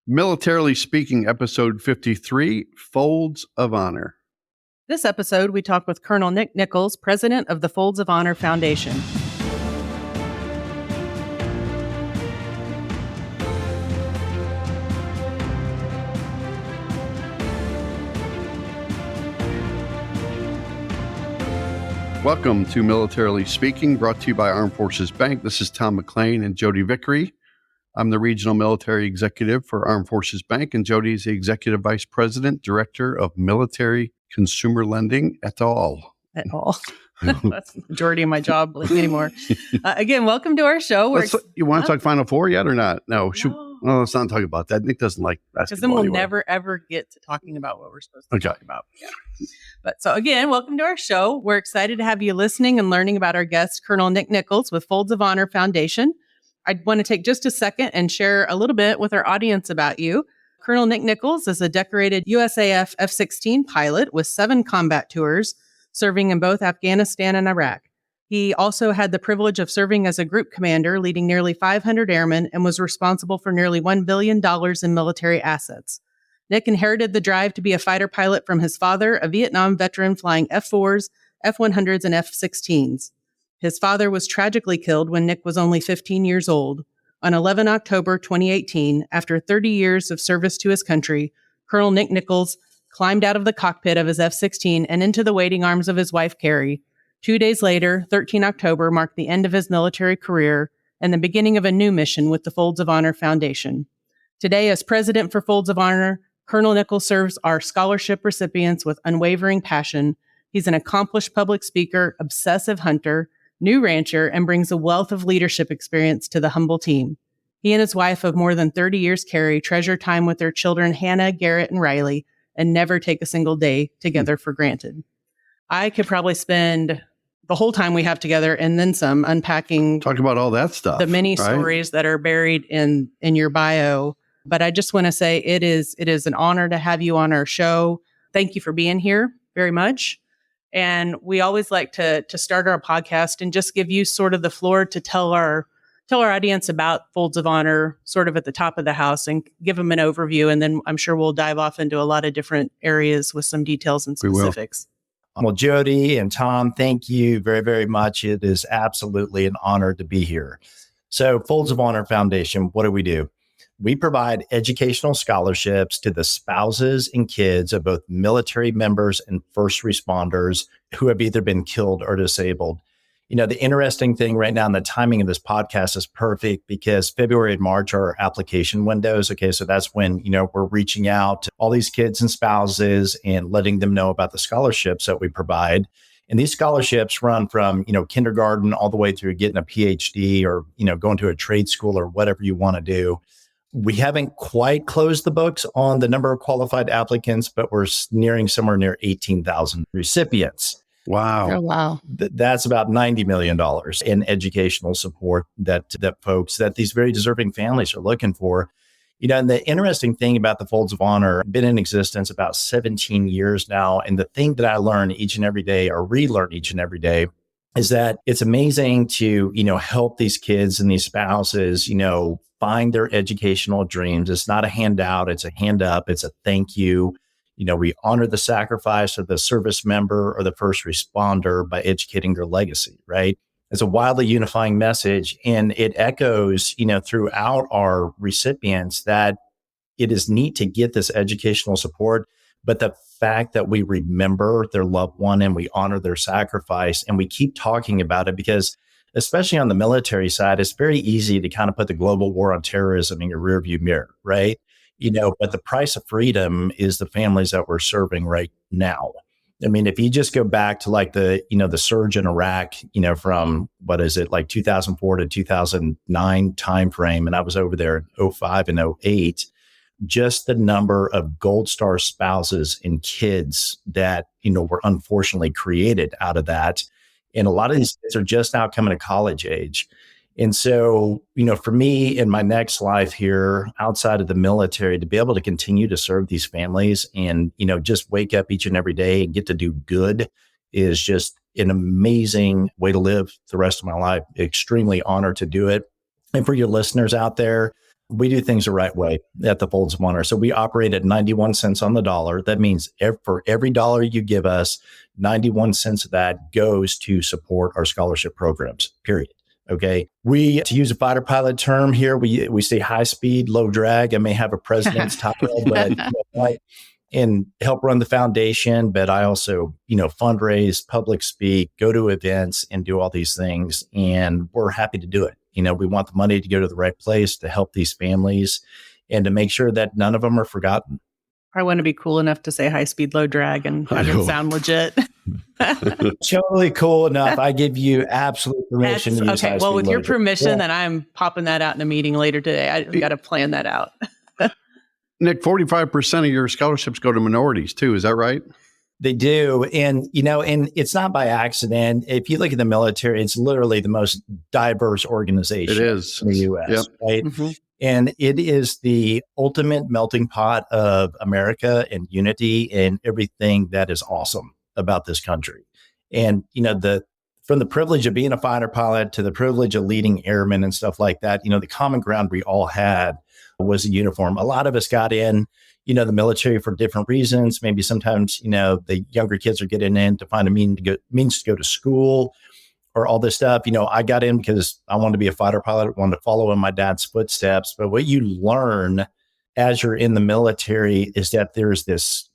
Militarily Speaking, episode 53, Folds of Honor. This episode, we talk with Colonel Nick Nichols, president of the Folds of Honor Foundation. Welcome to Militarily Speaking, brought to you by Armed Forces Bank. This is Tom McLean and Jodi Vickery. I'm the Regional Military Executive for Armed Forces Bank, and Jodi is the Executive Vice President, Director of Military Consumer Lending et al. At all. That's the majority of my job anymore. Again, welcome to our show. You want to talk Final Four yet or not? No. No, let's not talk about that. Nick doesn't like basketball. Because then we'll never, ever get to talking about what we're supposed to talk about. Yeah. But so again, welcome to our show. We're excited to have you listening and learning about our guest, Colonel Nick Nichols with Folds of Honor Foundation. I want to take just a second and share a little bit with our audience about you. Colonel Nick Nichols is a decorated USAF F-16 pilot with 7 combat tours, serving in both Afghanistan and Iraq. He also had the privilege of serving as a group commander, leading nearly 500 airmen, and was responsible for nearly $1 billion in military assets. Nick inherited the drive to be a fighter pilot from his father, a Vietnam veteran flying F-4s, F-100s, and F-16s. His father was tragically killed when Nick was only 15 years old. On 11 October 2018, after 30 years of service to his country, Colonel Nick Nichols climbed out of the cockpit of his F-16 and into the waiting arms of his wife, Carrie. 2 days later, 13 October, marked the end of his military career and the beginning of a new mission with the Folds of Honor Foundation. Today, as president for Folds of Honor, Colonel Nichols serves our scholarship recipients with unwavering passion. He's an accomplished public speaker, obsessive hunter, new rancher, and brings a wealth of leadership experience to the humble team. He and his wife of more than 30 years, Carrie, treasure time with their children, Hannah, Garrett, and Riley, and never take a single day together for granted. I could probably spend the whole time we have together and then some unpacking. Talk about all that stuff. The many stories that are buried in your bio. But I just want to say it is an honor to have you on our show. Thank you for being here very much. And we always like to start our podcast and just give you sort of the floor to tell our audience about Folds of Honor sort of at the top of the house and give them an overview. And then I'm sure we'll dive off into a lot of different areas with some details and specifics. Well, Jodi and Tom, thank you very, very much. It is absolutely an honor to be here. So Folds of Honor Foundation, what do? We provide educational scholarships to the spouses and kids of both military members and first responders who have either been killed or disabled. You know, the interesting thing right now, and the timing of this podcast is perfect because February and March are application windows. Okay, so that's when, we're reaching out to all these kids and spouses and letting them know about the scholarships that we provide. And these scholarships run from, kindergarten all the way through getting a PhD or, going to a trade school or whatever you want to do. We haven't quite closed the books on the number of qualified applicants, but we're nearing somewhere near 18,000 recipients. Wow. Oh, wow. That's about $90 million in educational support that these very deserving families are looking for. And the interesting thing about the Folds of Honor, been in existence about 17 years now. And the thing that I learn each and every day or relearn each and every day is that it's amazing to, help these kids and these spouses, find their educational dreams. It's not a handout. It's a hand up. It's a thank you. We honor the sacrifice of the service member or the first responder by educating their legacy, right? It's a wildly unifying message. And it echoes, throughout our recipients that it is neat to get this educational support, but the fact that we remember their loved one and we honor their sacrifice and we keep talking about it because especially on the military side, it's very easy to kind of put the global war on terrorism in your rearview mirror, right? But the price of freedom is the families that we're serving right now. I mean, if you just go back to like the surge in Iraq, from 2004 to 2009 timeframe, and I was over there in 2005 and 2008, just the number of Gold Star spouses and kids that, were unfortunately created out of that. And a lot of these kids are just now coming to college age. And so, for me in my next life here outside of the military, to be able to continue to serve these families and, just wake up each and every day and get to do good is just an amazing way to live the rest of my life. Extremely honored to do it. And for your listeners out there, We do things the right way at the Folds of Honor. So we operate at 91 cents on the dollar. That means for every dollar you give us, 91 cents of that goes to support our scholarship programs, period. Okay. We, to use a fighter pilot term here, we say high speed, low drag. I may have a president's title, but and help run the foundation. But I also, fundraise, public speak, go to events and do all these things. And we're happy to do it. We want the money to go to the right place to help these families and to make sure that none of them are forgotten. I want to be cool enough to say high speed, low drag and have it sound legit. Totally cool enough. I give you absolute permission to use okay. Well, with your permission, yeah. then I'm popping that out in a meeting later today. I got to plan that out. Nick, 45% of your scholarships go to minorities too. Is that right? They do. And, and it's not by accident. If you look at the military, it's literally the most diverse organization in the U.S., yep. right? Mm-hmm. And it is the ultimate melting pot of America and unity and everything that is awesome about this country. And, from the privilege of being a fighter pilot to the privilege of leading airmen and stuff like that, the common ground we all had was a uniform. A lot of us got in, the military for different reasons. Maybe sometimes, the younger kids are getting in to find a means to go to school or all this stuff. I got in because I wanted to be a fighter pilot, wanted to follow in my dad's footsteps. But what you learn as you're in the military is that there's this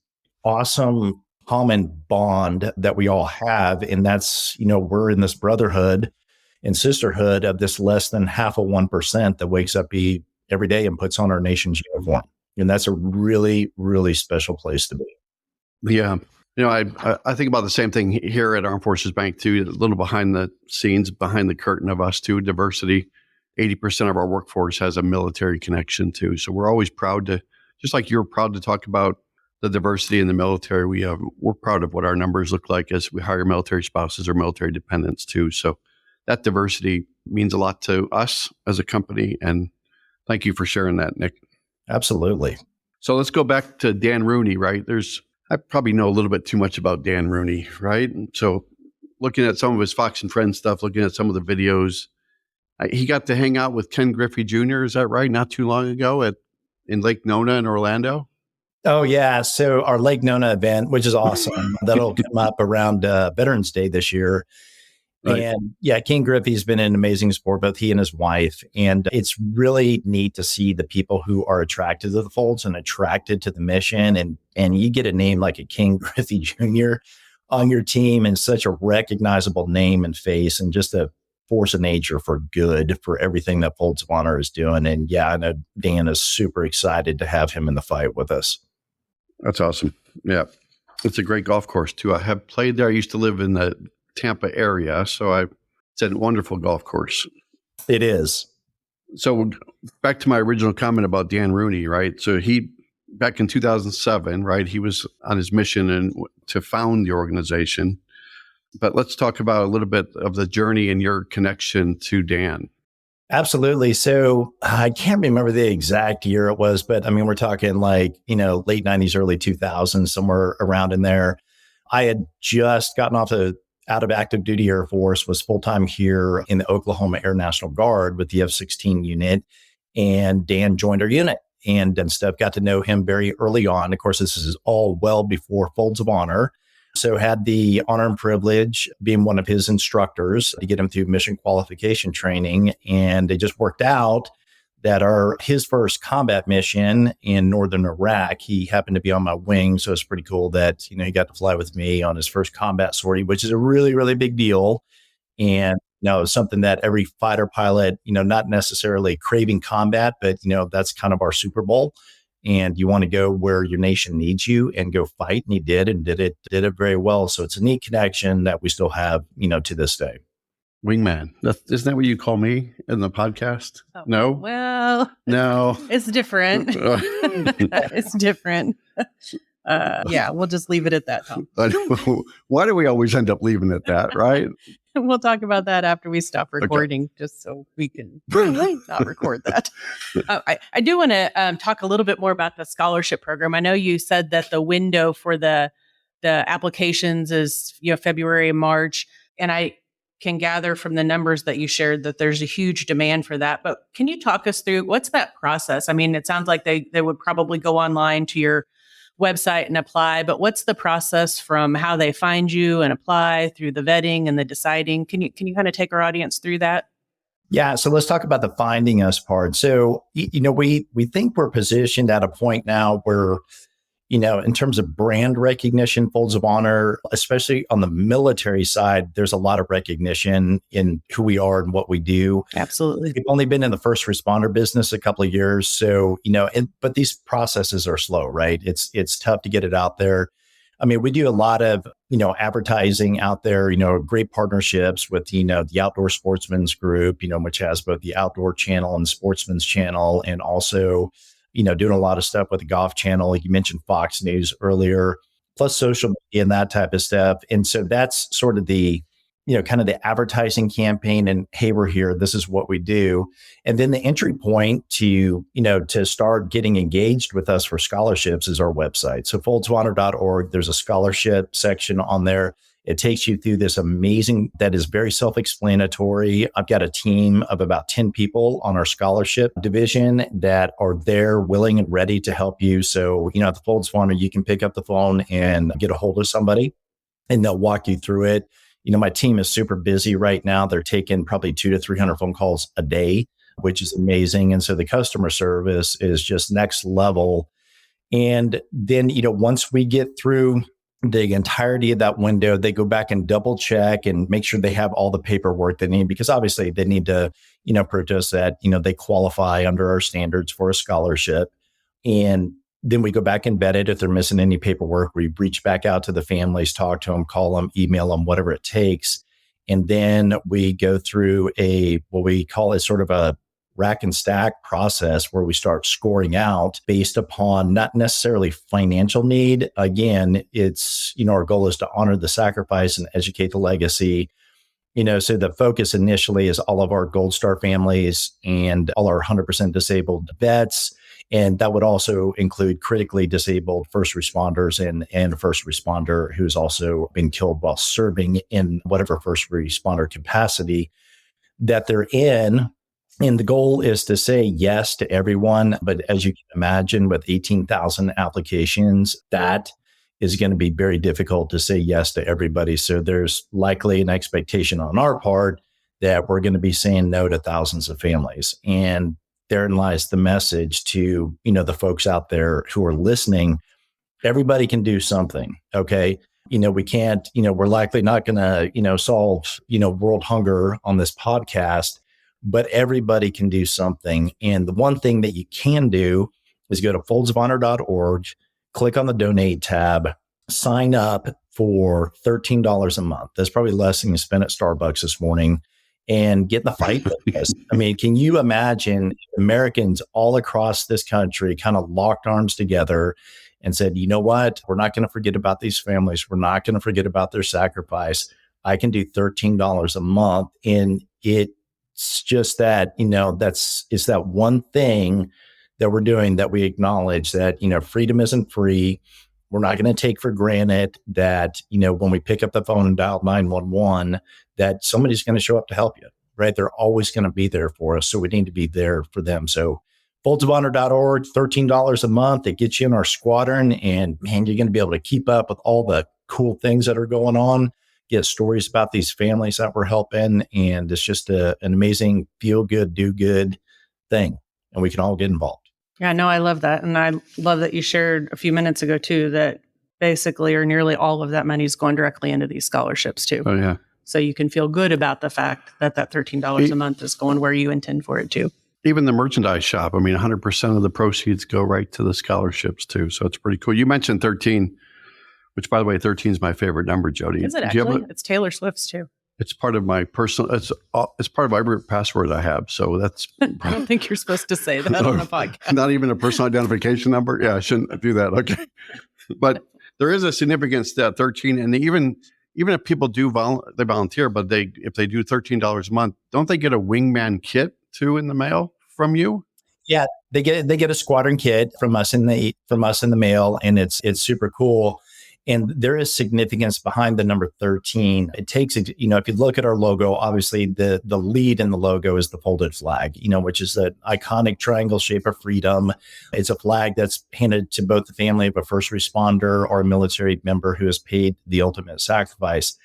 awesome common bond that we all have. And that's, we're in this brotherhood and sisterhood of this less than half of 1% that wakes up every day and puts on our nation's uniform. And that's a really, really special place to be. Yeah. I think about the same thing here at Armed Forces Bank too, a little behind the scenes, behind the curtain of us too, diversity. 80% of our workforce has a military connection too. So we're always proud to, just like you're proud to talk about the diversity in the military, we're proud of what our numbers look like as we hire military spouses or military dependents too. So that diversity means a lot to us as a company. And thank you for sharing that, Nick. Absolutely. So let's go back to Dan Rooney, right? I probably know a little bit too much about Dan Rooney, right? So looking at some of his Fox and Friends stuff, looking at some of the videos, he got to hang out with Ken Griffey Jr., is that right? Not too long ago in Lake Nona in Orlando? Oh, yeah. So our Lake Nona event, which is awesome, that'll come up around Veterans Day this year. Right. And yeah, King Griffey's been an amazing sport, both he and his wife. And it's really neat to see the people who are attracted to the Folds and attracted to the mission. And you get a name like a King Griffey Jr. on your team and such a recognizable name and face and just a force of nature for good for everything that Folds of Honor is doing. And yeah, I know Dan is super excited to have him in the fight with us. That's awesome. Yeah. It's a great golf course too. I have played there. I used to live in the Tampa area. So it's a wonderful golf course. It is. So back to my original comment about Dan Rooney, right? So back in 2007, right, he was on his mission to found the organization. But let's talk about a little bit of the journey and your connection to Dan. Absolutely. So I can't remember the exact year it was, but I mean, we're talking like, late 90s, early 2000s, somewhere around in there. I had just gotten out of active duty Air Force, was full-time here in the Oklahoma Air National Guard with the F-16 unit. And Dan joined our unit and stuff, got to know him very early on. Of course, this is all well before Folds of Honor. So had the honor and privilege being one of his instructors to get him through mission qualification training. And it just worked out that his first combat mission in northern Iraq, he happened to be on my wing. So it's pretty cool that, he got to fly with me on his first combat sortie, which is a really, really big deal. And, something that every fighter pilot, not necessarily craving combat, but, that's kind of our Super Bowl. And you want to go where your nation needs you and go fight. And he did it very well. So it's a neat connection that we still have, to this day. Wingman. Isn't that what you call me in the podcast? Oh, no? Well, no. It's different. It's different. Yeah, we'll just leave it at that, Tom. Why do we always end up leaving it at that, right? We'll talk about that after we stop recording, just so we can not record that. I do want to talk a little bit more about the scholarship program. I know you said that the window for the applications is February and March, and I can gather from the numbers that you shared that there's a huge demand for that. But can you talk us through what's that process? I mean, it sounds like they would probably go online to your website and apply, but what's the process from how they find you and apply through the vetting and the deciding? Can you kind of take our audience through that? Yeah. So let's talk about the finding us part. So, we think we're positioned at a point now where, in terms of brand recognition, Folds of Honor, especially on the military side, there's a lot of recognition in who we are and what we do. Absolutely. We've only been in the first responder business a couple of years. So, but these processes are slow, right? It's tough to get it out there. I mean, we do a lot of, advertising out there, great partnerships with, the Outdoor Sportsman's Group, which has both the Outdoor Channel and Sportsman's Channel, and also, doing a lot of stuff with the Golf Channel. Like you mentioned Fox News earlier, plus social media and that type of stuff. And so that's sort of the, kind of the advertising campaign and, hey, we're here. This is what we do. And then the entry point to, to start getting engaged with us for scholarships is our website. So foldsofhonor.org, there's a scholarship section on there. It takes you through this amazing, that is very self-explanatory. I've got a team of about 10 people on our scholarship division that are there willing and ready to help you. So, at the Folds of Honor, you can pick up the phone and get a hold of somebody and they'll walk you through it. My team is super busy right now. They're taking probably 200 to 300 phone calls a day, which is amazing. And so the customer service is just next level. And then, once we get through the entirety of that window, they go back and double check and make sure they have all the paperwork they need, because obviously they need to, prove that, they qualify under our standards for a scholarship. And then we go back and vet it. If they're missing any paperwork, we reach back out to the families, talk to them, call them, email them, whatever it takes. And then we go through what we call sort of a rack and stack process where we start scoring out based upon not necessarily financial need. Again, it's, our goal is to honor the sacrifice and educate the legacy. So the focus initially is all of our Gold Star families and all our 100% disabled vets. And that would also include critically disabled first responders and a first responder who's also been killed while serving in whatever first responder capacity that they're in. And the goal is to say yes to everyone. But as you can imagine, with 18,000 applications, that is going to be very difficult to say yes to everybody. So there's likely an expectation on our part that we're going to be saying no to thousands of families. And therein lies the message to, the folks out there who are listening. Everybody can do something. Okay. We can't, we're likely not going to, solve, world hunger on this podcast, but everybody can do something. And the one thing that you can do is go to foldsofhonor.org, click on the donate tab, sign up for $13 a month. That's probably less than you spent at Starbucks this morning, and get in the fight with us. I mean, can you imagine Americans all across this country kind of locked arms together and said, you know what? We're not going to forget about these families. We're not going to forget about their sacrifice. I can do $13 a month. And it's just that, it's that one thing that we're doing that we acknowledge that, freedom isn't free. We're not going to take for granted that, when we pick up the phone and dial 911, that somebody's going to show up to help you, right? They're always going to be there for us. So we need to be there for them. So foldsofhonor.org, $13 a month. It gets you in our squadron, and man, you're going to be able to keep up with all the cool things that are going on, get stories about these families that we're helping. And it's just an amazing feel good, do good thing. And we can all get involved. Yeah, no, I love that. And I love that you shared a few minutes ago too, that basically or nearly all of that money is going directly into these scholarships too. Oh, yeah. So you can feel good about the fact that that $13 a month is going where you intend for it to. Even the merchandise shop, 100% of the proceeds go right to the scholarships too. So it's pretty cool. You mentioned 13, which by the way, 13 is my favorite number, Jodi. Is it actually? It's Taylor Swift's too. It's part of my personal, it's part of every password I have. So that's. I don't think you're supposed to say that on a podcast. Not even a personal identification number. Yeah, I shouldn't do that. Okay. But there is a significant step, 13. And even if people do they volunteer, but if they do $13 a month, don't they get a wingman kit too in the mail from you? Yeah, they get a squadron kit from us in the mail, and it's super cool. And there is significance behind the number 13. It takes, if you look at our logo, obviously the lead in the logo is the folded flag, which is the iconic triangle shape of freedom. It's a flag that's handed to both the family of a first responder or a military member who has paid the ultimate sacrifice.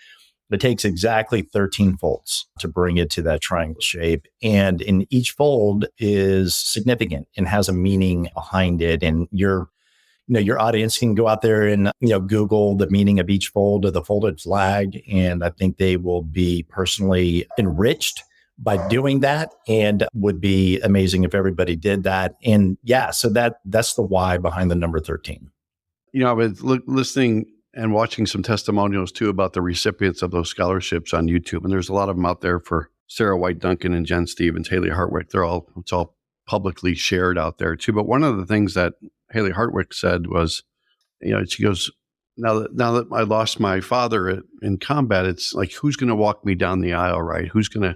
It takes exactly 13 folds to bring it to that triangle shape. And in each fold is significant and has a meaning behind it. And your audience can go out there and, Google the meaning of each fold of the folded flag. And I think they will be personally enriched by doing that, and would be amazing if everybody did that. And so that's the why behind the number 13. I was listening and watching some testimonials too about the recipients of those scholarships on YouTube. And there's a lot of them out there for Sarah White Duncan and Jen Stevens, Haley Hartwick. It's all publicly shared out there too. But one of the things that Haley Hartwick said was, she goes, now that I lost my father in combat, it's like, who's going to walk me down the aisle, right? Who's going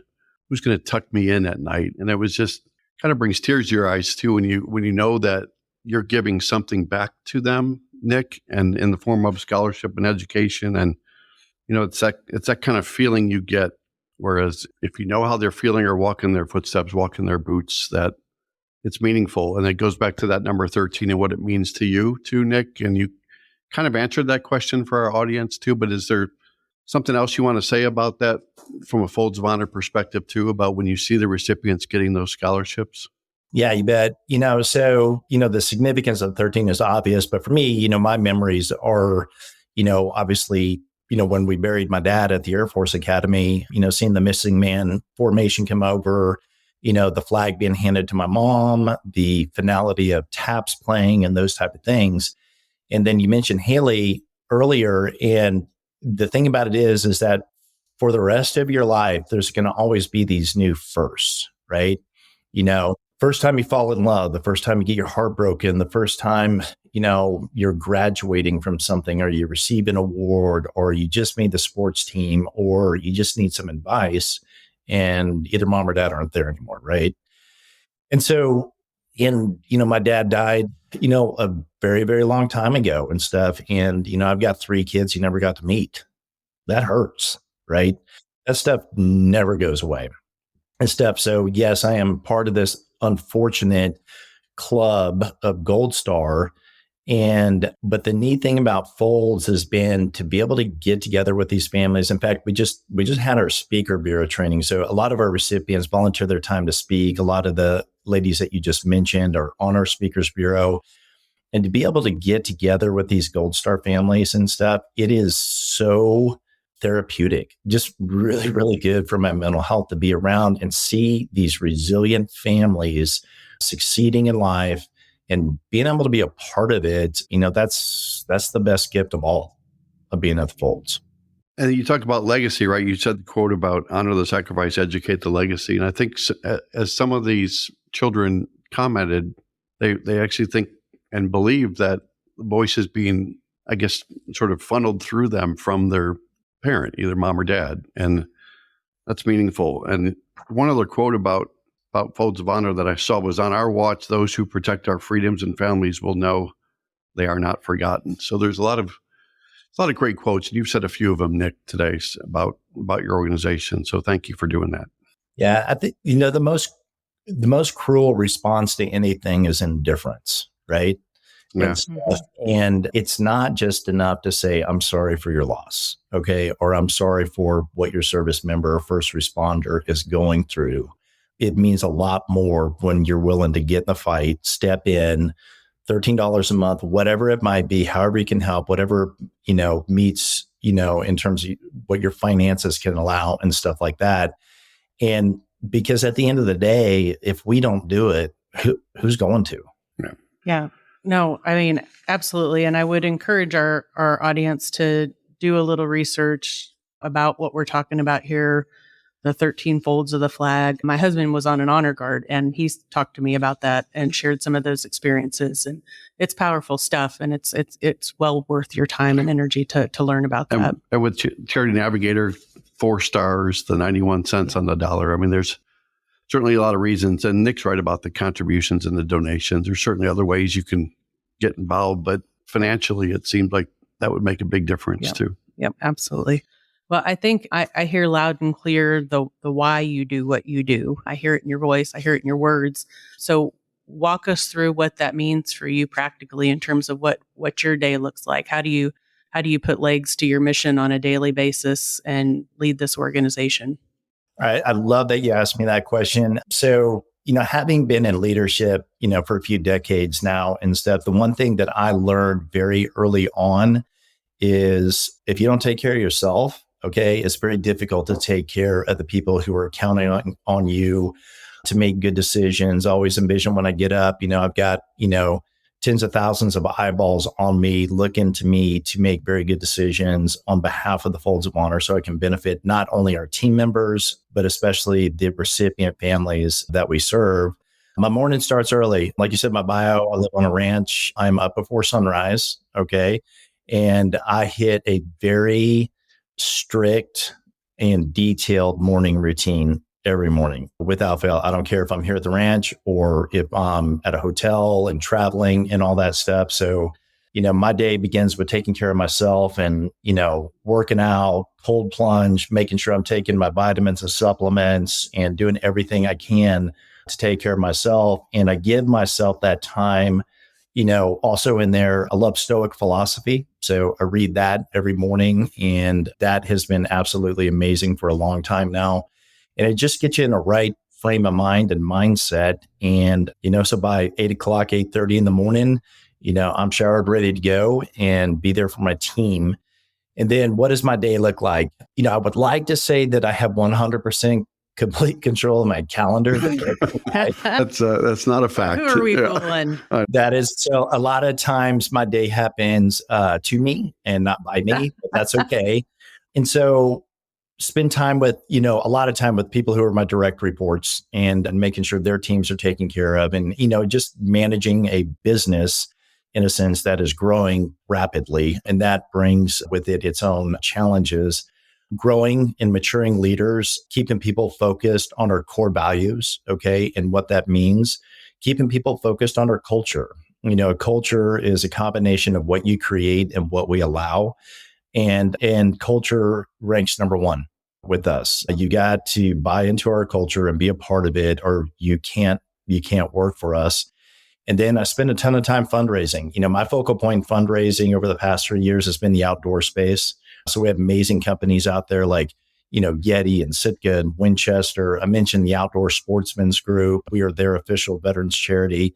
to tuck me in at night? And it was just kind of brings tears to your eyes too when you know that you're giving something back to them, Nick, and in the form of scholarship and education. And it's that kind of feeling you get. Whereas if you know how they're feeling or walk in their footsteps, walk in their boots, that it's meaningful. And it goes back to that number 13 and what it means to you too, Nick. And you kind of answered that question for our audience too, but is there something else you want to say about that from a Folds of Honor perspective too, about when you see the recipients getting those scholarships? Yeah, you bet. So, the significance of 13 is obvious, but for me, my memories are, obviously, when we buried my dad at the Air Force Academy, seeing the missing man formation come over, the flag being handed to my mom, the finality of taps playing and those type of things. And then you mentioned Haley earlier. And the thing about it is that for the rest of your life, there's going to always be these new firsts, right? First time you fall in love, the first time you get your heart broken, the first time, you're graduating from something, or you receive an award, or you just made the sports team, or you just need some advice, and either mom or dad aren't there anymore, right? And so, my dad died, a very, very long time ago and stuff. And, I've got 3 kids you never got to meet. That hurts, right? That stuff never goes away and stuff. So yes, I am part of this unfortunate club of Gold Star. But the neat thing about Folds has been to be able to get together with these families. In fact, we just had our speaker bureau training. So a lot of our recipients volunteer their time to speak. A lot of the ladies that you just mentioned are on our speakers bureau. And to be able to get together with these Gold Star families and stuff, it is so therapeutic, just really, really good for my mental health to be around and see these resilient families succeeding in life and being able to be a part of it. That's the best gift of all of being at the Folds. And you talked about legacy, right? You said the quote about honor the sacrifice, educate the legacy. And I think as some of these children commented, they actually think and believe that the voice is being, I guess, sort of funneled through them from their parent, either mom or dad. And that's meaningful. And one other quote about Folds of Honor that I saw was, on our watch, those who protect our freedoms and families will know they are not forgotten. So there's a lot of great quotes. And you've said a few of them, Nick, today about your organization. So thank you for doing that. Yeah. I think, the most cruel response to anything is indifference, right? Yeah. And it's not just enough to say, I'm sorry for your loss. Okay. Or I'm sorry for what your service member or first responder is going through. It means a lot more when you're willing to get in the fight, step in, $13 a month, whatever it might be, however you can help, whatever, meets, in terms of what your finances can allow and stuff like that. And because at the end of the day, if we don't do it, who's going to? Yeah. No, I mean, absolutely. And I would encourage our audience to do a little research about what we're talking about here, the 13 folds of the flag. My husband was on an honor guard, and he's talked to me about that and shared some of those experiences. And it's powerful stuff, and it's well worth your time and energy to learn about that. And with Charity Navigator, 4 stars, the 91 cents on the dollar. I mean, there's certainly a lot of reasons. And Nick's right about the contributions and the donations. There's certainly other ways you can get involved, but financially, it seemed like that would make a big difference too. Yep, absolutely. Well, I think I hear loud and clear the why you do what you do. I hear it in your voice. I hear it in your words. So walk us through what that means for you practically in terms of what your day looks like. How do you put legs to your mission on a daily basis and lead this organization? All right. I love that you asked me that question. So, having been in leadership, for a few decades now and stuff, the one thing that I learned very early on is if you don't take care of yourself, okay, it's very difficult to take care of the people who are counting on you to make good decisions. I always envision when I get up, I've got, tens of thousands of eyeballs on me, looking to me to make very good decisions on behalf of the Folds of Honor so I can benefit not only our team members, but especially the recipient families that we serve. My morning starts early. Like you said, my bio, I live on a ranch. I'm up before sunrise. Okay. And I hit a very strict and detailed morning routine every morning without fail. I don't care if I'm here at the ranch or if I'm at a hotel and traveling and all that stuff. So, my day begins with taking care of myself and, working out, cold plunge, making sure I'm taking my vitamins and supplements and doing everything I can to take care of myself. And I give myself that time. Also in there, I love Stoic philosophy. So I read that every morning, and that has been absolutely amazing for a long time now. And it just gets you in the right frame of mind and mindset. And, so by 8 o'clock, 8:30 in the morning, I'm showered, ready to go and be there for my team. And then what does my day look like? I would like to say that I have 100% complete control of my calendar. That's not a fact. Who are we fooling? That is, so a lot of times my day happens to me and not by me, but that's okay. And so spend time with, a lot of time with people who are my direct reports and making sure their teams are taken care of and, just managing a business in a sense that is growing rapidly. And that brings with it its own challenges. Growing and maturing leaders, keeping people focused on our core values, okay, and what that means, keeping people focused on our culture. Culture is a combination of what you create and what we allow, and culture ranks number one with us. You got to buy into our culture and be a part of it, or you can't work for us. And then I spend a ton of time fundraising. My focal point fundraising over the past 3 years has been the outdoor space. So we have amazing companies out there like, Yeti and Sitka and Winchester. I mentioned the Outdoor Sportsmen's Group. We are their official veterans charity.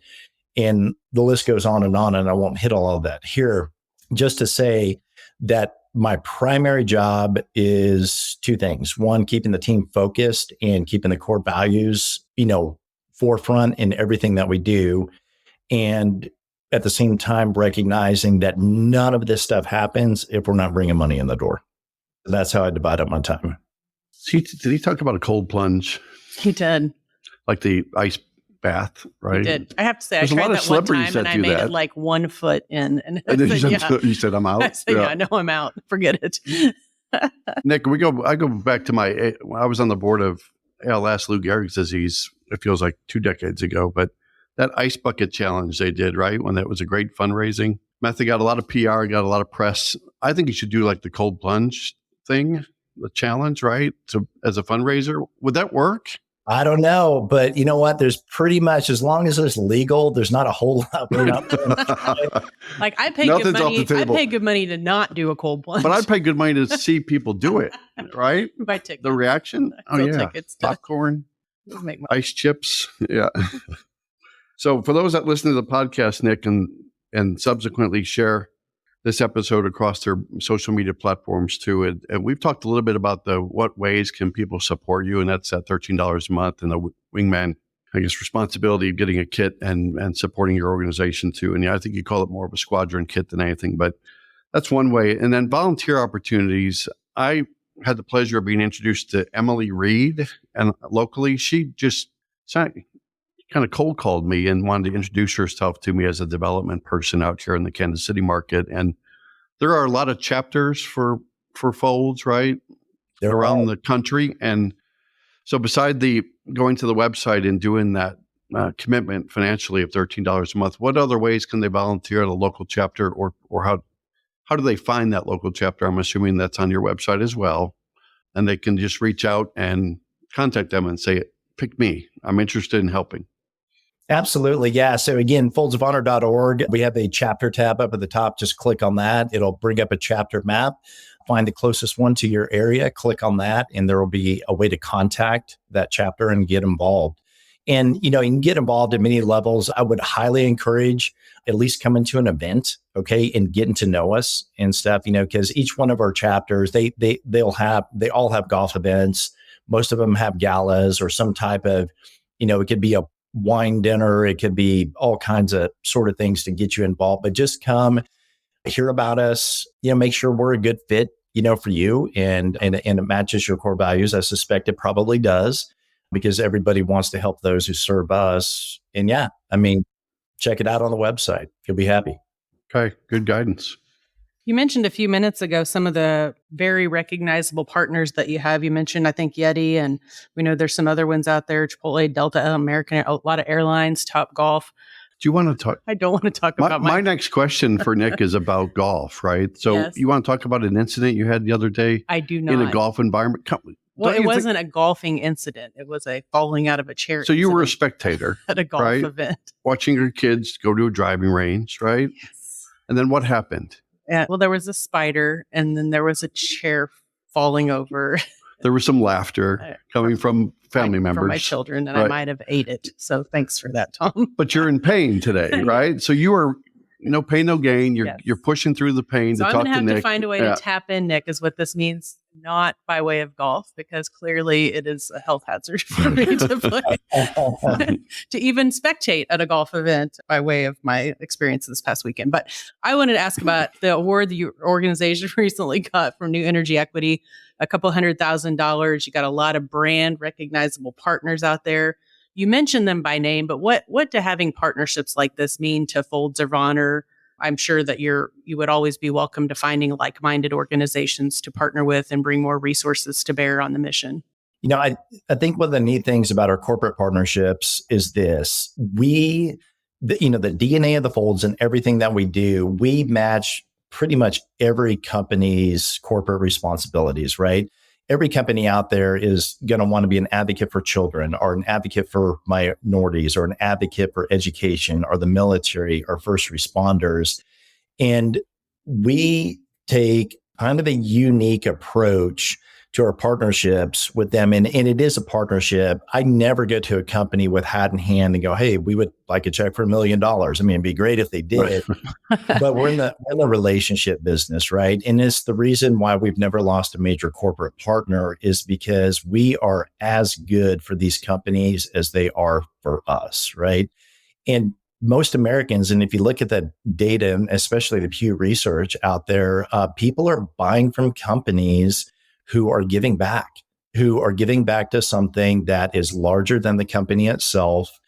And the list goes on, and I won't hit all of that here. Just to say that my primary job is two things. One, keeping the team focused and keeping the core values, forefront in everything that we do. And at the same time, recognizing that none of this stuff happens if we're not bringing money in the door. That's how I divide up my time. Did he talk about a cold plunge? He did. Like the ice bath, right? He did. I have to say, There's I a lot tried of that one celebrities time and that I do made that. it like 1 foot in. And And then yeah. you said, I'm out. I said, yeah, no, I'm out. Forget it. Nick, I go back to I was on the board of ALS, Lou Gehrig's disease. It feels like 2 decades ago, but that ice bucket challenge they did, right? When that was a great fundraising method, got a lot of PR, got a lot of press. I think you should do like the cold plunge thing, the challenge, right? So as a fundraiser, would that work? I don't know, but you know what? There's pretty much, as long as it's legal, there's not a whole lot. Like I pay Nothing's good money. off the table. I pay good money to not do a cold plunge. But I'd pay good money to see people do it, right? Buy tickets. The reaction? Oh, Sell yeah. tickets to Popcorn, make money. ice chips. Yeah. So for those that listen to the podcast, Nick, and subsequently share this episode across their social media platforms too, and we've talked a little bit about what ways can people support you, and that's at $13 a month, and the wingman, I guess, responsibility of getting a kit and supporting your organization too. And yeah, I think you call it more of a squadron kit than anything, but that's one way. And then volunteer opportunities. I had the pleasure of being introduced to Emily Reed, and locally, she just kind of cold called me and wanted to introduce herself to me as a development person out here in the Kansas City market. And there are a lot of chapters for Folds, right? They're around the country. And so beside the going to the website and doing that commitment financially of $13 a month, what other ways can they volunteer at a local chapter or how how do they find that local chapter? I'm assuming that's on your website as well. And they can just reach out and contact them and say, pick me. I'm interested in helping. Absolutely. Yeah. So again, foldsofhonor.org, we have a chapter tab up at the top. Just click on that. It'll bring up a chapter map. Find the closest one to your area, click on that, and there will be a way to contact that chapter and get involved. And, you can get involved at many levels. I would highly encourage at least coming to an event, okay, and getting to know us and stuff, because each one of our chapters, they all have golf events. Most of them have galas or some type of, it could be a wine dinner. It could be all kinds of sort of things to get you involved, but just come hear about us, make sure we're a good fit, for you and it matches your core values. I suspect it probably does, because everybody wants to help those who serve us. And check it out on the website. You'll be happy. Okay. Good guidance. You mentioned a few minutes ago some of the very recognizable partners that you have. You mentioned, I think, Yeti, and we know there's some other ones out there, Chipotle, Delta, American, a lot of airlines, Top Golf. Do you want to talk? I don't want to talk about my next question for Nick is about golf, right? So Yes. You want to talk about an incident you had the other day? I do not. In a golf environment? Well, it wasn't a golfing incident. It was a falling out of a chair. So you were a spectator at a golf event. Watching your kids go to a driving range, right? Yes. And then what happened? Well, there was a spider, and then there was a chair falling over. There was some laughter coming from family members. From my children, and I might have ate it. So thanks for that, Tom. But you're in pain today, right? So you are, no pain, no gain. You're pushing through the pain so to talk to Nick. I'm going to have to find a way to tap in, Nick, is what this means. Not by way of golf, because clearly it is a health hazard for me to play, to even spectate at a golf event by way of my experience this past weekend. But I wanted to ask about the award that your organization recently got from New Energy Equity, a couple $100,000. You got a lot of brand recognizable partners out there. You mentioned them by name, but what do having partnerships like this mean to Folds of Honor? I'm sure that you would always be welcome to finding like-minded organizations to partner with and bring more resources to bear on the mission. I think one of the neat things about our corporate partnerships is this. The DNA of the Folds and everything that we do, we match pretty much every company's corporate responsibilities, right? Every company out there is going to want to be an advocate for children, or an advocate for minorities, or an advocate for education, or the military, or first responders. And we take kind of a unique approach to our partnerships with them. And it is a partnership. I never go to a company with hat in hand and go, hey, we would like a check for $1 million. It'd be great if they did. But we're in the relationship business, right? And it's the reason why we've never lost a major corporate partner, is because we are as good for these companies as they are for us, right? And most Americans, and if you look at the data, and especially the Pew Research out there, people are buying from companies who are giving back to something that is larger than the company itself.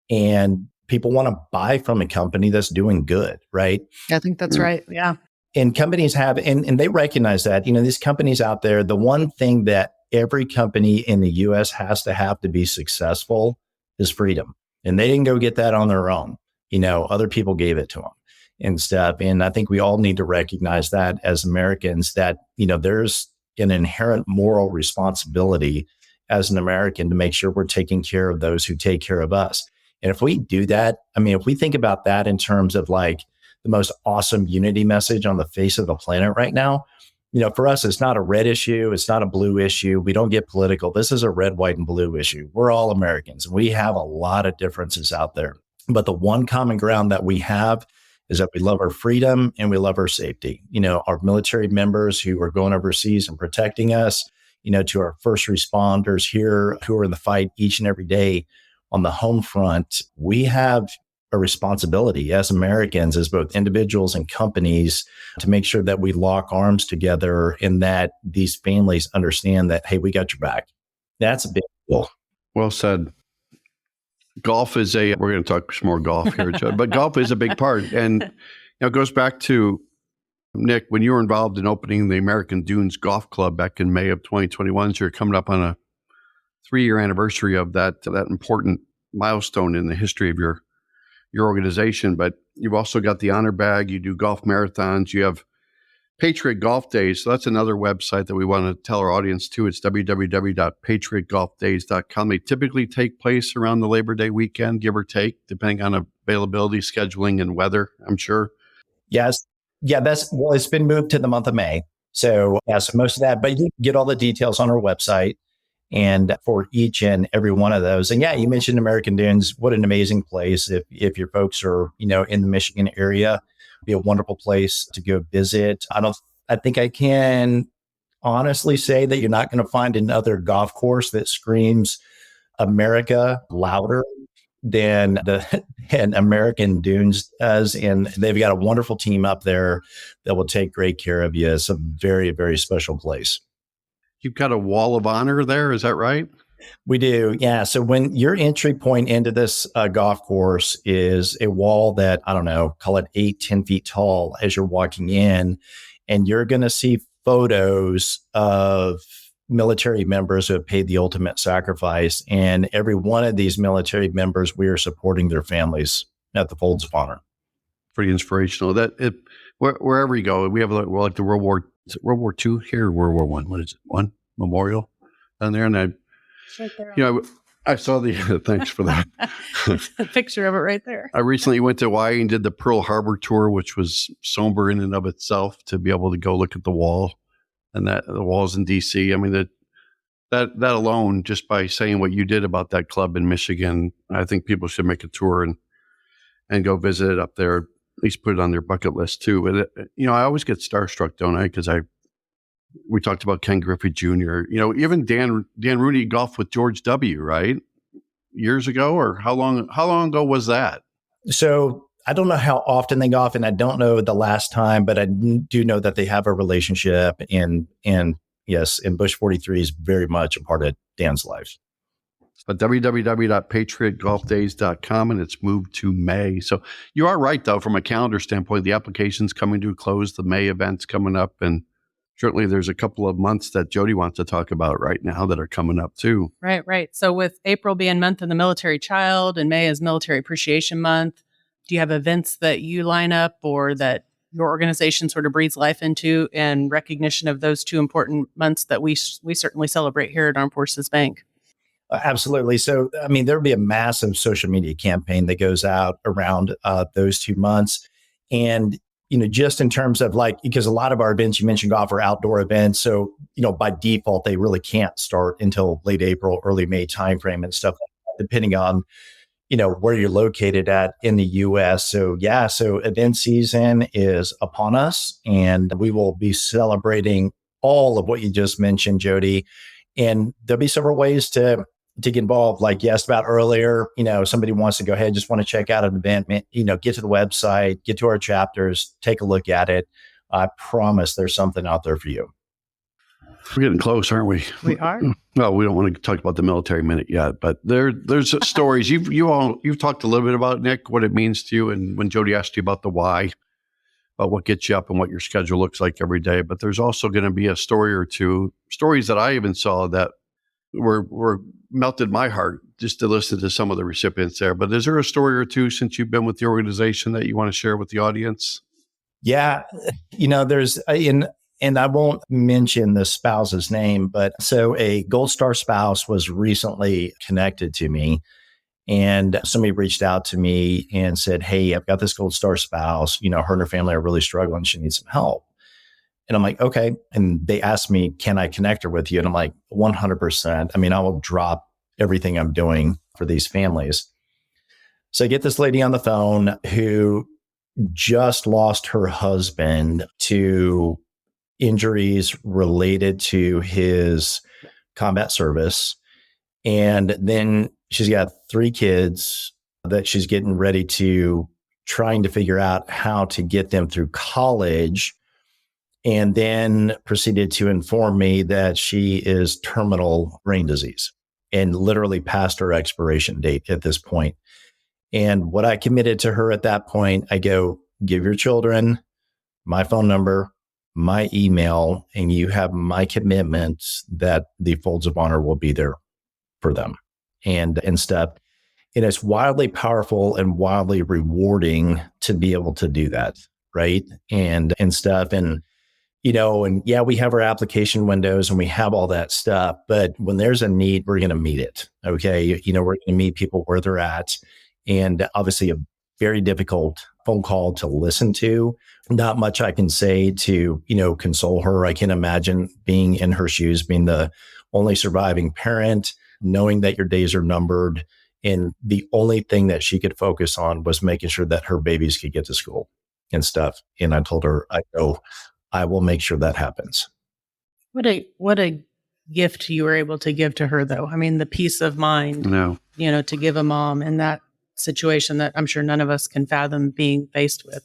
And people want to buy from a company that's doing good, right? I think that's right. Yeah. And companies have, and they recognize that, these companies out there, the one thing that every company in the US has to be successful is freedom. And they didn't go get that on their own. Other people gave it to them and stuff. And I think we all need to recognize that as Americans, that, there's an inherent moral responsibility as an American to make sure we're taking care of those who take care of us. And if we do that, if we think about that in terms of like the most awesome unity message on the face of the planet right now, for us, it's not a red issue. It's not a blue issue. We don't get political. This is a red, white, and blue issue. We're all Americans. We have a lot of differences out there. But the one common ground that we have is that we love our freedom and we love our safety. Our military members who are going overseas and protecting us, to our first responders here who are in the fight each and every day on the home front, we have a responsibility as Americans, as both individuals and companies, to make sure that we lock arms together and that these families understand that, hey, we got your back. That's a big deal. Well said. Golf is we're going to talk some more golf here, Joe, but golf is a big part. And it goes back to, Nick, when you were involved in opening the American Dunes Golf Club back in May of 2021, so you're coming up on a 3-year anniversary of that important milestone in the history of your organization. But you've also got the honor bag. You do golf marathons. You have Patriot Golf Days. So that's another website that we want to tell our audience too. It's www.patriotgolfdays.com. They typically take place around the Labor Day weekend, give or take, depending on availability, scheduling, and weather, I'm sure. Yes. Yeah, it's been moved to the month of May. So most of that, but you get all the details on our website and for each and every one of those. And yeah, you mentioned American Dunes. What an amazing place. If your folks are, in the Michigan area, be a wonderful place to go visit. I think I can honestly say that you're not going to find another golf course that screams America louder than American Dunes does. And they've got a wonderful team up there that will take great care of you. It's a very, very special place. You've got a wall of honor there. Is that right? We do. Yeah. So when your entry point into this golf course is a wall that, I don't know, call it 8-10 feet tall as you're walking in, and you're going to see photos of military members who have paid the ultimate sacrifice. And every one of these military members, we are supporting their families at the Folds of Honor. Pretty inspirational. Wherever you go, we have like the World War II here, or World War One. What is it? One memorial down there, and right there. I saw the. Thanks for that. A picture of it right there. I recently went to Hawaii and did the Pearl Harbor tour, which was somber in and of itself to be able to go look at the wall, and that the walls in D.C. I mean that alone, just by saying what you did about that club in Michigan, I think people should make a tour and go visit it up there. At least put it on their bucket list too. But I always get starstruck, don't I? Because we talked about Ken Griffey Jr. Even Dan Rooney golfed with George W. Right, years ago, or how long ago was that? So I don't know how often they golf, and I don't know the last time, but I do know that they have a relationship. And yes, and Bush 43 is very much a part of Dan's life. But www.patriotgolfdays.com, and it's moved to May. So you are right, though, from a calendar standpoint, the application's coming to a close, the May event's coming up, and certainly there's a couple of months that Jodi wants to talk about right now that are coming up too. Right. So with April being Month of the Military Child and May is Military Appreciation Month, do you have events that you line up or that your organization sort of breathes life into in recognition of those two important months that we certainly celebrate here at Armed Forces Bank? Absolutely. So, I mean, there'll be a massive social media campaign that goes out around those 2 months. And, just in terms of because a lot of our events, you mentioned golf, are outdoor events. So, by default, they really can't start until late April, early May timeframe and stuff like that, depending on, where you're located at in the U.S. So, so event season is upon us, and we will be celebrating all of what you just mentioned, Jodi. And there'll be several ways to get involved. Like you asked about earlier, somebody wants to go ahead, just want to check out an event, get to the website, get to our chapters, take a look at it. I promise there's something out there for you. We're getting close, aren't we? We are. Well, we don't want to talk about the military minute yet, but there's stories. You've talked a little bit about, Nick, what it means to you, and when Jodi asked you about the why, about what gets you up and what your schedule looks like every day. But there's also going to be a story or two, stories that I even saw that were melted my heart just to listen to some of the recipients there. But is there a story or two since you've been with the organization that you want to share with the audience? Yeah, there's and I won't mention the spouse's name, but so a Gold Star spouse was recently connected to me, and somebody reached out to me and said, "Hey, I've got this Gold Star spouse. Her and her family are really struggling. She needs some help." And I'm like, okay. And they asked me, can I connect her with you? And I'm like, 100%. I mean, I will drop everything I'm doing for these families. So I get this lady on the phone who just lost her husband to injuries related to his combat service. And then she's got 3 kids that she's getting ready to trying to figure out how to get them through college. And then proceeded to inform me that she is terminal brain disease and literally past her expiration date at this point. And what I committed to her at that point, I go, give your children my phone number, my email, and you have my commitment that the Folds of Honor will be there for them and stuff. And it's wildly powerful and wildly rewarding to be able to do that. Right. And stuff. And And yeah, we have our application windows and we have all that stuff. But when there's a need, we're going to meet it. Okay. We're going to meet people where they're at. And obviously, a very difficult phone call to listen to. Not much I can say to, console her. I can imagine being in her shoes, being the only surviving parent, knowing that your days are numbered. And the only thing that she could focus on was making sure that her babies could get to school and stuff. And I told her, I will make sure that happens. What a gift you were able to give to her, though. I mean, the peace of mind, to give a mom in that situation that I'm sure none of us can fathom being faced with.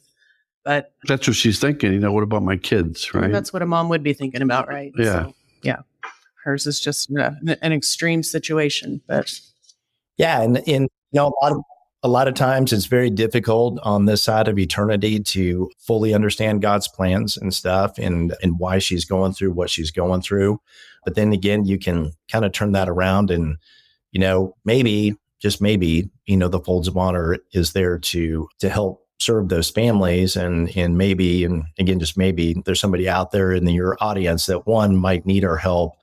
But that's what she's thinking. What about my kids, right? That's what a mom would be thinking about, right? Yeah. So, yeah. Hers is just an extreme situation, but yeah, and a lot of times it's very difficult on this side of eternity to fully understand God's plans and stuff and why she's going through what she's going through. But then again, you can kind of turn that around and, maybe, just maybe, the Folds of Honor is there to help serve those families. And maybe, and again, just maybe there's somebody out there in your audience that one might need our help,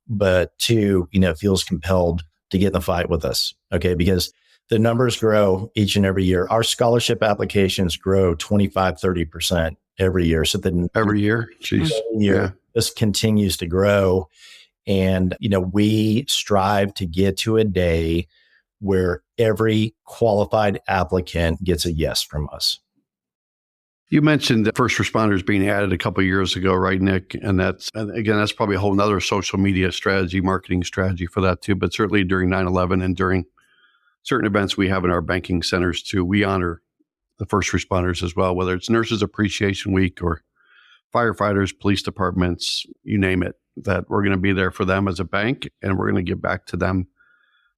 but two, feels compelled to get in the fight with us. Okay. Because the numbers grow each and every year. Our scholarship applications grow 25, 30% every year. So every year, this continues to grow. And, we strive to get to a day where every qualified applicant gets a yes from us. You mentioned the first responders being added a couple of years ago, right, Nick? And that's probably a whole nother social media strategy, marketing strategy for that too. But certainly during 9/11 and during certain events we have in our banking centers too, we honor the first responders as well, whether it's Nurses Appreciation Week or firefighters, police departments, you name it, that we're going to be there for them as a bank and we're going to give back to them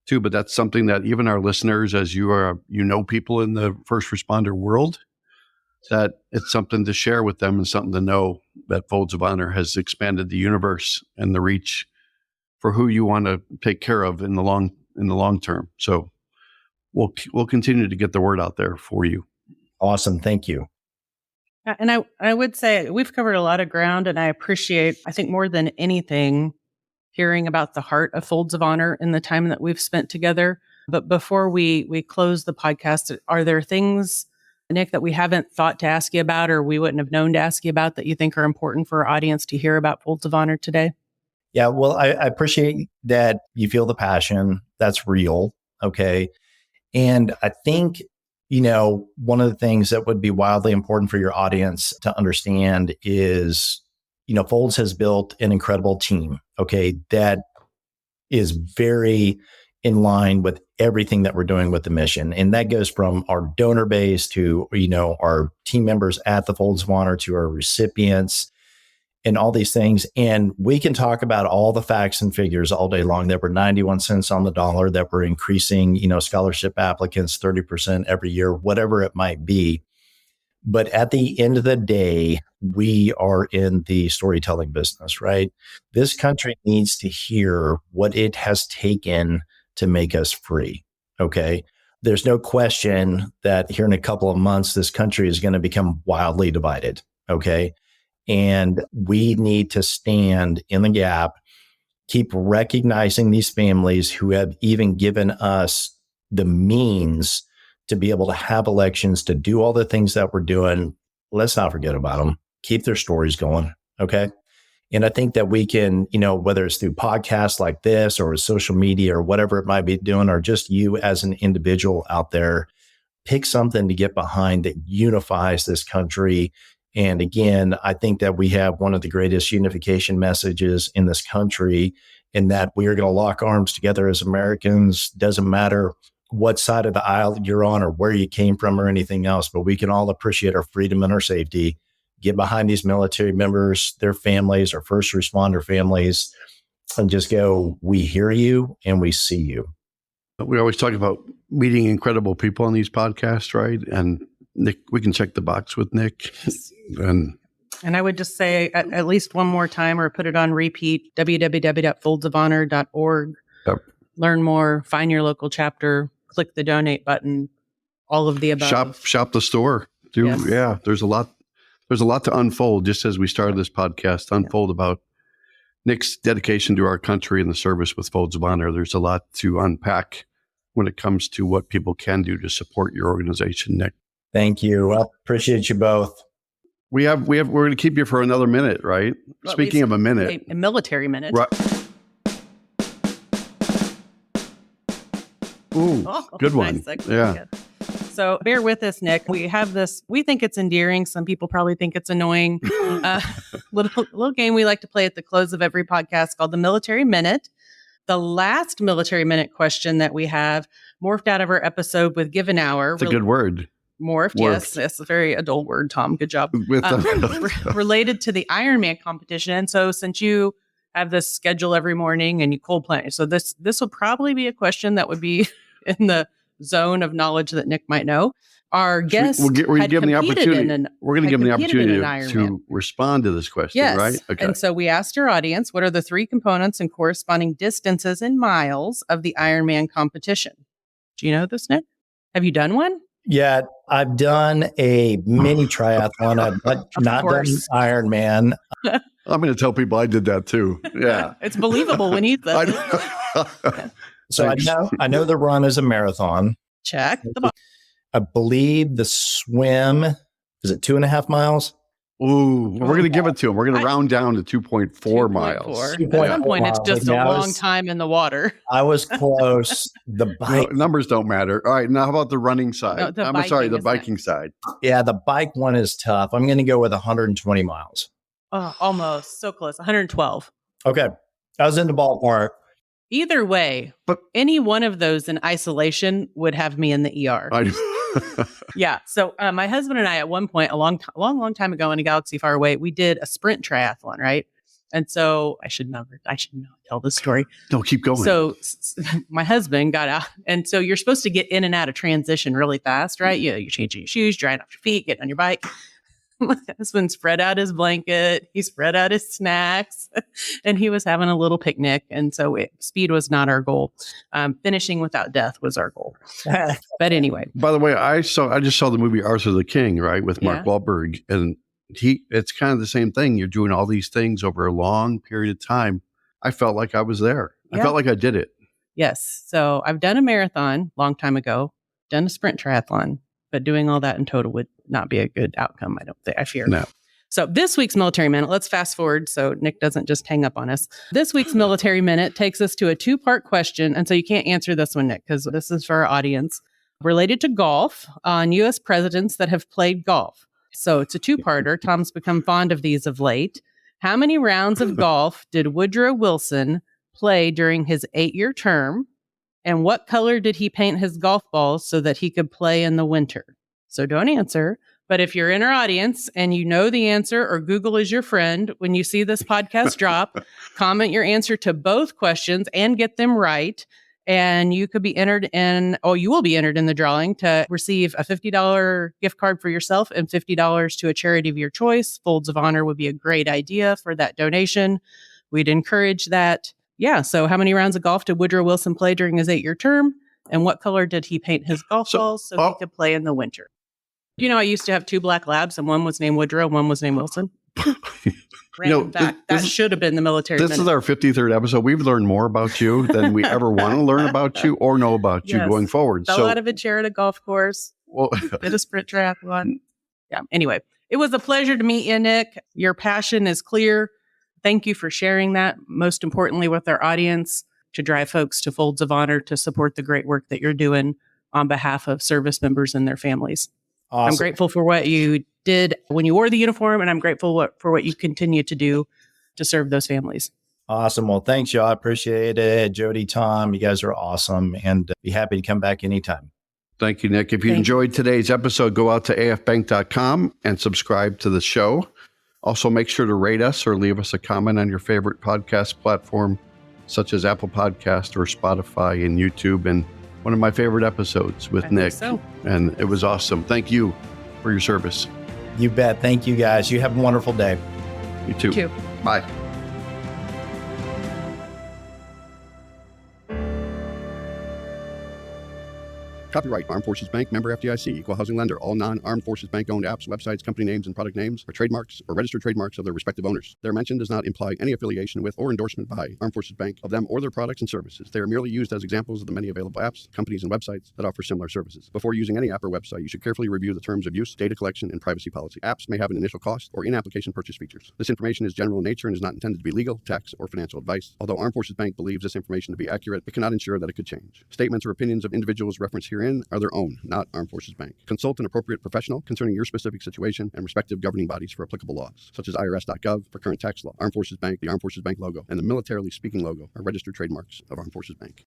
too. But that's something that even our listeners, as you people in the first responder world, that it's something to share with them and something to know that Folds of Honor has expanded the universe and the reach for who you want to take care of in the long term. So we'll continue to get the word out there for you. Awesome. Thank you. And I would say we've covered a lot of ground, and I appreciate, I think more than anything, hearing about the heart of Folds of Honor in the time that we've spent together. But before we close the podcast, are there things, Nick, that we haven't thought to ask you about or we wouldn't have known to ask you about that you think are important for our audience to hear about Folds of Honor today? Yeah, well, I appreciate that you feel the passion. That's real. Okay. And I think, one of the things that would be wildly important for your audience to understand is, Folds has built an incredible team. Okay. That is very in line with everything that we're doing with the mission. And that goes from our donor base to, our team members at the Folds of Honor to our recipients and all these things. And we can talk about all the facts and figures all day long that we're 91 cents on the dollar, that we're increasing, scholarship applicants 30% every year, whatever it might be. But at the end of the day, we are in the storytelling business, right? This country needs to hear what it has taken to make us free. Okay. There's no question that here in a couple of months, this country is going to become wildly divided. Okay. And we need to stand in the gap, keep recognizing these families who have even given us the means to be able to have elections, to do all the things that we're doing. Let's not forget about them. Keep their stories going. Okay. And I think that we can, whether it's through podcasts like this or social media or whatever it might be doing, or just you as an individual out there, pick something to get behind that unifies this country. And again, I think that we have one of the greatest unification messages in this country, in that we are going to lock arms together as Americans. Doesn't matter what side of the aisle you're on or where you came from or anything else, but we can all appreciate our freedom and our safety. Get behind these military members, their families, our first responder families, and just go, we hear you and we see you. We always talk about meeting incredible people on these podcasts, right? And Nick, we can check the box with Nick. And I would just say at least one more time, or put it on repeat, www.foldsofhonor.org. Yep. Learn more, find your local chapter, click the donate button, all of the above. Shop the store. Yeah, there's a lot There's a lot to unfold, just as we started this podcast, about Nick's dedication to our country and the service with Folds of Honor. There's a lot to unpack when it comes to what people can do to support your organization, Nick. Thank you. Well, appreciate you both. We're going to keep you for another minute, right? Well, Speaking of a minute. A military minute. Right. Ooh, good one. Nice. Yeah. Good. So bear with us, Nick. We have this, we think it's endearing. Some people probably think it's annoying. Little game we like to play at the close of every podcast called the Military Minute. The last Military Minute question that we have morphed out of our episode with Give an Hour. It's a good word. Morphed. Yes. It's a very adult word, Tom. Good job. Related to the Ironman competition. So since you have this schedule every morning and you cold plunge, so this will probably be a question that would be in the zone of knowledge that Nick might know. Our guest we're going to give him the opportunity. We're going to give him the opportunity to respond to this question, yes. right? Okay. And so we asked our audience, what are the 3 components and corresponding distances in miles of the Ironman competition? Do you know this, Nick? Have you done one? Yeah, I've done a mini triathlon. I've not done Ironman. I'm going to tell people I did that too. Yeah. It's believable when he says it. So I know the run is a marathon. Check the box. I believe the swim, is it 2.5 miles? Ooh, we're going to give it to him. We're going to round down to 2.4 miles. At some point, it's just a long time in the water. I was close. The bike. No, numbers don't matter. All right. Now, how about the running side? No, the biking side. Yeah, the bike one is tough. I'm going to go with 120 miles. Oh, almost. So close. 112. Okay. I was in the ballpark. Either way, but any one of those in isolation would have me in the ER. Yeah. So my husband and I, at one point, a long time ago in a galaxy far away, we did a sprint triathlon, right? And so I should not tell this story. No, keep going. So my husband got out, and so you're supposed to get in and out of transition really fast, right? You're changing your shoes, drying off your feet, getting on your bike. My husband spread out his blanket, he spread out his snacks, and he was having a little picnic. And so speed was not our goal. Finishing without death was our goal. But anyway. By the way, I just saw the movie Arthur the King, right, with Mark Wahlberg. And it's kind of the same thing. You're doing all these things over a long period of time. I felt like I was there. Yeah. I felt like I did it. Yes. So I've done a marathon long time ago, done a sprint triathlon. But doing all that in total would not be a good outcome, I fear. No. So this week's Military Minute, let's fast forward so Nick doesn't just hang up on us. This week's Military Minute takes us to a 2-part question. And so you can't answer this one, Nick, because this is for our audience. Related to golf, on U.S. presidents that have played golf. So it's a 2-parter. Tom's become fond of these of late. How many rounds of golf did Woodrow Wilson play during his 8-year term? And what color did he paint his golf balls so that he could play in the winter? So don't answer. But if you're in our audience and you know the answer, or Google is your friend, when you see this podcast drop, comment your answer to both questions and get them right. And you could be entered in, you will be entered in the drawing to receive a $50 gift card for yourself and $50 to a charity of your choice. Folds of Honor would be a great idea for that donation. We'd encourage that. Yeah. So how many rounds of golf did Woodrow Wilson play during his 8-year term? And what color did he paint his golf balls so he could play in the winter? You know, I used to have 2 black labs, and one was named Woodrow, one was named Wilson. Random fact. That should have been the Military Minute. This is our 53rd episode. We've learned more about you than we ever want to learn about you or know about you going forward. Fell out of a chair at a golf course. Did a sprint triathlon. Yeah. Anyway, it was a pleasure to meet you, Nick. Your passion is clear. Thank you for sharing that, most importantly, with our audience, to drive folks to Folds of Honor to support the great work that you're doing on behalf of service members and their families. Awesome. I'm grateful for what you did when you wore the uniform, and I'm grateful for what you continue to do to serve those families. Awesome. Well, thanks, y'all. I appreciate it. Jodi, Tom, you guys are awesome, and be happy to come back anytime. Thank you, Nick. If you enjoyed today's episode, go out to afbank.com and subscribe to the show. Also, make sure to rate us or leave us a comment on your favorite podcast platform, such as Apple Podcast or Spotify and YouTube. And one of my favorite episodes with Nick. And it was awesome. Thank you for your service. You bet. Thank you, guys. You have a wonderful day. You too. You too. Bye. Copyright Armed Forces Bank, member FDIC, equal housing lender. All non-Armed Forces Bank owned apps, websites, company names, and product names are trademarks or registered trademarks of their respective owners. Their mention does not imply any affiliation with or endorsement by Armed Forces Bank of them or their products and services. They are merely used as examples of the many available apps, companies, and websites that offer similar services. Before using any app or website, you should carefully review the terms of use, data collection, and privacy policy. Apps may have an initial cost or in-application purchase features. This information is general in nature and is not intended to be legal, tax, or financial advice. Although Armed Forces Bank believes this information to be accurate, it cannot ensure that it could change. Statements or opinions of individuals referenced herein are their own, not Armed Forces Bank. Consult an appropriate professional concerning your specific situation and respective governing bodies for applicable laws, such as IRS.gov for current tax law. Armed Forces Bank, the Armed Forces Bank logo, and the Militarily Speaking logo are registered trademarks of Armed Forces Bank.